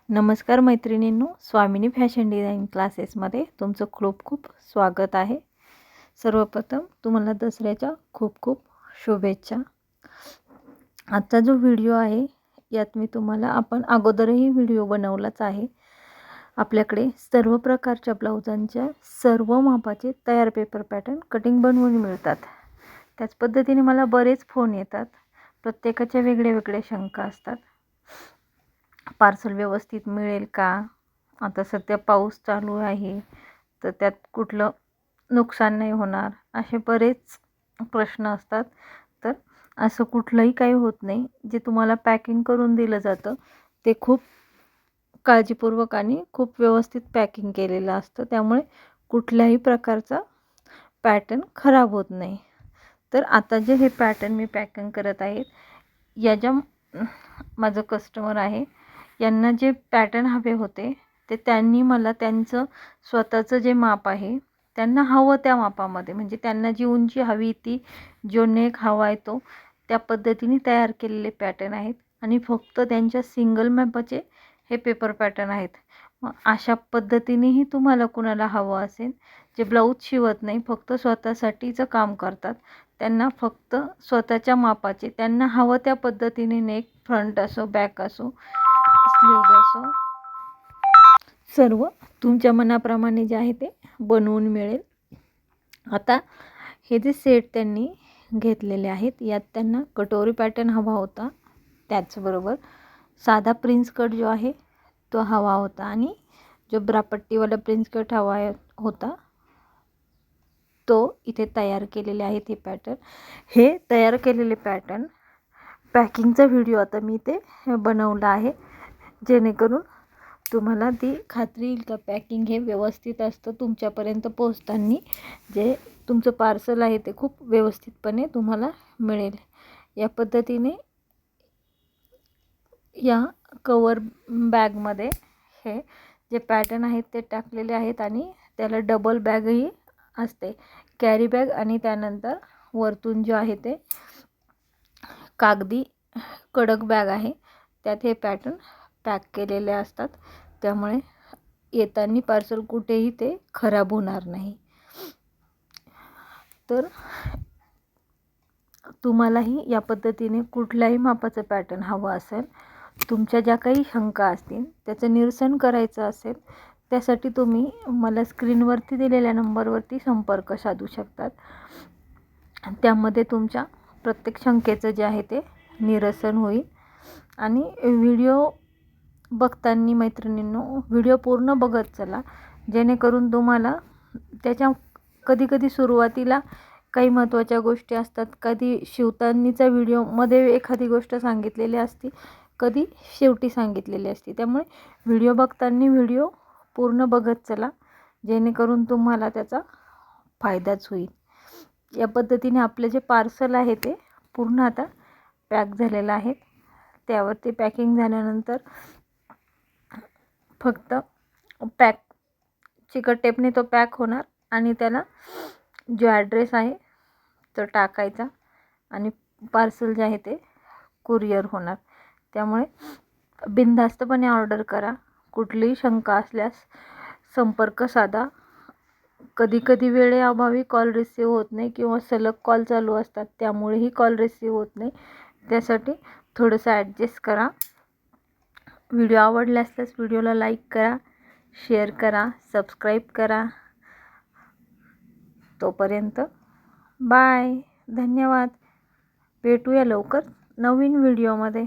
नमस्कार मैत्रिणींनो, स्वामिनी fashion design क्लासेसमध्ये तुमचं खूप खूप स्वागत आहे। सर्वप्रथम तुम्हाला दसऱ्याच्या खूप खूप शुभेच्छा। आजचा जो व्हिडिओ आहे यात मी तुम्हाला आपण अगोदरही व्हिडिओ बनवलाच आहे। आपल्याकडे सर्व प्रकारच्या ब्लाउजांच्या सर्व मापाचे तयार पेपर पॅटर्न कटिंग बनवून मिळतात। त्याच पद्धतीने मला बरेच फोन येतात, प्रत्येकाच्या वेगळे शंका असतात। पार्सल व्यवस्थित मिळेल का? आता सध्या पाऊस चालू आहे तर त्यात कुठलं नुकसान नाही होणार, असे बरेच प्रश्न असतात। तर असं कुठलंही काही होत नाही। जे तुम्हाला पॅकिंग करून दिलं जातं ते खूप काळजीपूर्वक आणि खूप व्यवस्थित पॅकिंग केलेलं असतं, त्यामुळे कुठल्याही प्रकारचा पॅटर्न खराब होत नाही। तर आता जे हे पॅटर्न मी पॅकिंग करत आहे या ज्या माझं कस्टमर आहे यांना जे पॅटर्न हवे होते ते त्यांनी मला त्यांचं स्वतःचं जे माप आहे त्यांना हवं त्या मापामध्ये, म्हणजे त्यांना जी उंची हवी ती जो नेक हवा आहे तो त्या पद्धतीने तयार केलेले पॅटर्न आहेत आणि फक्त त्यांच्या सिंगल मॅपचे हे पेपर पॅटर्न आहेत। मग अशा पद्धतीनेही तुम्हाला कुणाला हवं असेल जे ब्लाऊज शिवत नाही, फक्त स्वतःसाठीचं काम करतात, त्यांना फक्त स्वतःच्या मापाचे त्यांना हवं त्या पद्धतीने नेक, फ्रंट असो बॅक असो स्लीव्ज असो सर्व तुमच्या मनाप्रमाणे जे आहे ते बनवून मिळेल। आता हे जे सेट त्यांनी घेतलेले आहेत यात त्यांना कटोरी पॅटर्न हवा होता, त्याचबरोबर साधा प्रिन्स कट जो आहे तो हवा होता आणि जो ब्रापट्टीवाला प्रिन्स कट हवा होता तो इथे तयार केलेले आहेत। हे पॅटर्न, हे तयार केलेले पॅटर्न पॅकिंगचा व्हिडिओ आता मी ते बनवला आहे, जेणेकरून तुम्हाला ती खात्री येईल का पॅकिंग हे व्यवस्थित असतं, तुमच्यापर्यंत पोहोचताना जे तुमचं पार्सल आहे ते खूप व्यवस्थितपणे तुम्हाला मिळेल। या पद्धतीने या कवर बॅगमध्ये हे जे पॅटर्न आहेत ते टाकलेले आहेत आणि त्याला डबल बॅगही असते, कॅरी बॅग, आणि त्यानंतर वरतून जो आहे ते कागदी कडक बॅग आहे त्यात हे पॅटर्न पॅक केलेले असतात, त्यामुळे येताना पार्सल कुठेही ते खराब होणार नाही। तर तुम्हालाही या पद्धतीने कुठल्याही मापाचं पॅटर्न हवं असेल, तुमच्या ज्या काही शंका असतील त्याचं निरसन करायचं असेल, त्यासाठी तुम्ही मला स्क्रीनवरती दिलेल्या नंबरवरती संपर्क साधू शकतात। त्यामध्ये तुमच्या प्रत्येक शंकेचं जे आहे ते निरसन होईल। आणि व्हिडिओ बघताना मैत्रिणींनो व्हिडिओ पूर्ण बघत चला, जेणेकरून तुम्हाला त्याच्या कधी सुरुवातीला काही महत्त्वाच्या गोष्टी असतात, कधी शिवतानीचा व्हिडिओमध्ये एखादी गोष्ट सांगितलेली असते, कधी शेवटी सांगितलेली असते, त्यामुळे व्हिडिओ बघताना व्हिडिओ पूर्ण बघत चला, जेणेकरून तुम्हाला त्याचा फायदाच होईल। या पद्धतीने आपले जे पार्सल आहे ते पूर्ण आता पॅक झालेलं आहे। त्यावरती पॅकिंग झाल्यानंतर फक्त चिकट टेपने तो पॅक होणार आणि त्याला जो ॲड्रेस आहे तो टाकायचा आणि पार्सल जे आहे ते कुरिअर होणार। त्यामुळे बिनधास्तपणे ऑर्डर करा, कुठलीही शंका असल्यास संपर्क साधा। कधी वेळेअभावी कॉल रिसीव होत नाही किंवा सलग कॉल चालू असतात, त्यामुळेही कॉल रिसीव होत नाही, त्यासाठी थोडंसं ॲडजस्ट करा। व्हिडिओ आवडला असल्यास व्हिडिओला लाईक करा, शेअर करा, सबस्क्राईब करा। तोपर्यंत बाय, धन्यवाद। भेटूया लवकर नवीन व्हिडिओमध्ये।